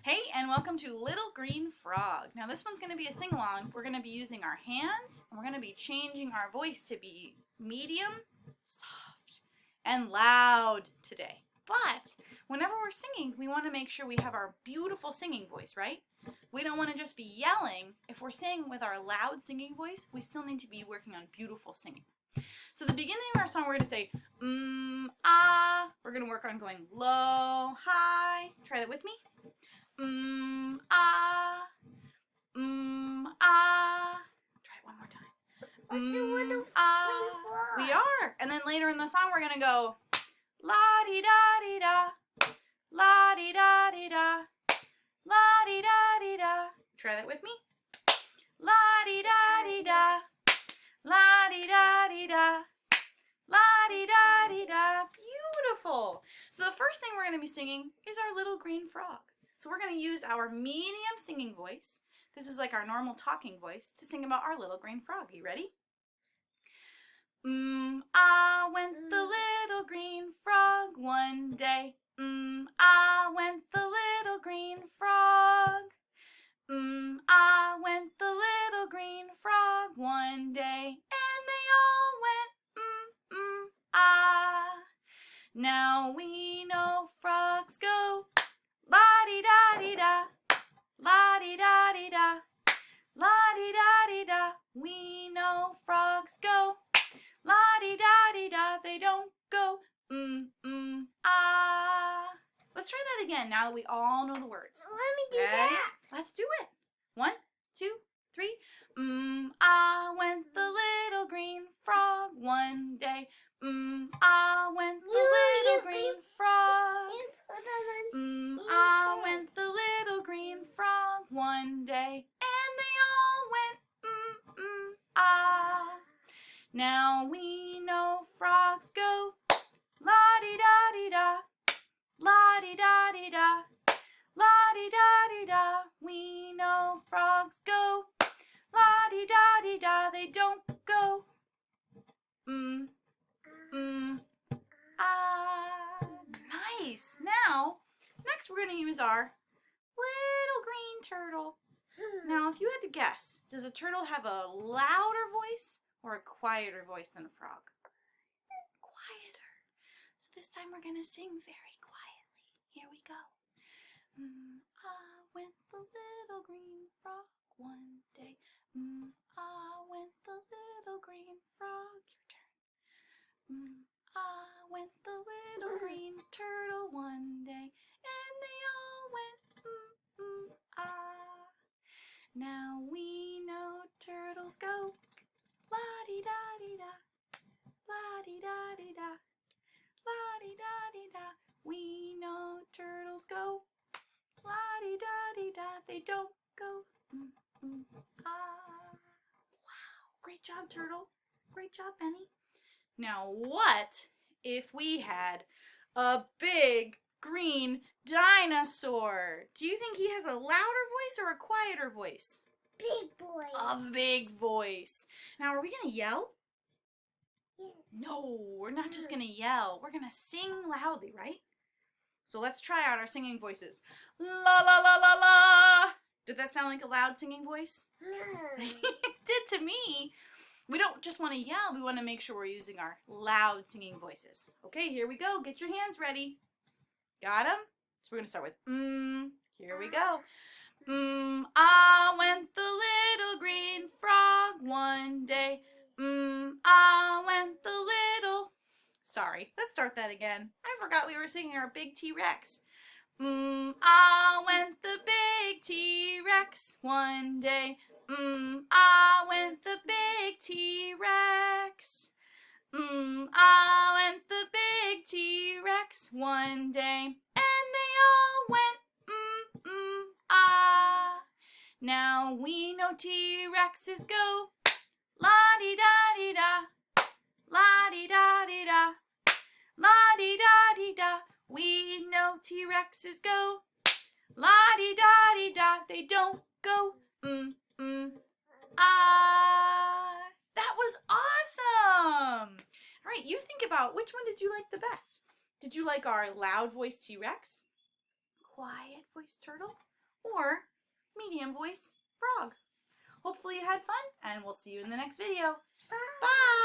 Hey, and welcome to Little Green Frog. Now this one's going to be a sing-along. We're going to be using our hands, and we're going to be changing our voice to be medium, soft, and loud today. But whenever we're singing, we want to make sure we have our beautiful singing voice, right? We don't want to just be yelling. If we're singing with our loud singing voice, we still need to be working on beautiful singing. So the beginning of our song, we're going to say, ah. We're going to work on going low, high. Try that with me. Ah. Ah. Try it one more time. Ah. We are. And then later in the song, we're going to go la-di-da-di-da. La-di-da-di-da. La-di-da-di-da. Try that with me. La-di-da-di-da. La-di-da-di-da. La-di-da-di-da. Beautiful. So the first thing we're going to be singing is our Little Green Frog. So we're going to use our medium singing voice. This is like our normal talking voice to sing about our little green frog. You ready? Ah went the little green frog one day. Ah went the little green frog. Ah went the little green frog one day, and they all went ah. Now we know frogs go la-di-da-di-da, la-di-da-di-da, la-di-da-di-da. We know frogs go la-di-da-di-da. They don't go ah. Let's try that again now that we all know the words. Let me do Ready? that. Let's do it. 1, 2, 3. Ah went the little green frog one day. Ah went the little green frog. Ah went the little green frog one day, and they all went ah. Now we know frogs go la-di-da-di-da, la-di-da-di-da, la-di-da-di-da. We know frogs go la-di-da-di-da. They don't go ah. Nice. Now, next we're going to use our little green turtle. Now, if you had to guess, does a turtle have a louder voice or a quieter voice than a frog? Quieter. So this time we're going to sing very quietly. Here we go. Ah went the little green frog one day. Ah went the little green frog. Your turn. Ah went the little green turtle one day, and they all went ah. Now we know turtles go la-di-da-di-da, la-di-da-di-da, la-di-da-di-da. We know turtles go la-di-da-di-da. They don't go ah. Wow, great job, turtle. Great job, Benny. Now, what if we had a big green dinosaur? Do you think he has a louder voice or a quieter voice? Big boy. A big voice. Now, are we going to yell? Yes. No, we're not just going to yell. We're going to sing loudly, right? So let's try out our singing voices. La la la la la. Did that sound like a loud singing voice? No. It did to me. We don't just want to yell. We want to make sure we're using our loud singing voices. Okay, here we go. Get your hands ready. Got them? So we're going to start with Here we go. Ah went the little green frog one day. Ah went the little... Sorry, let's start that again. I forgot we were singing our big T-Rex. Ah went the big T-Rex one day. Ah went the big T-Rex. Ah went the big T-Rex one day, and they all went ah. Now we know T-Rexes go la-di-da-di-da, la-di-da-di-da, la-di-da-di-da. We know T-Rexes go la-di-da-di-da. They don't go ah. That was awesome. All right, you think about which one did you like the best? Did you like our loud voice T-Rex? Quiet voice turtle? or medium voice frog. Hopefully you had fun, and we'll see you in the next video. Bye. Bye!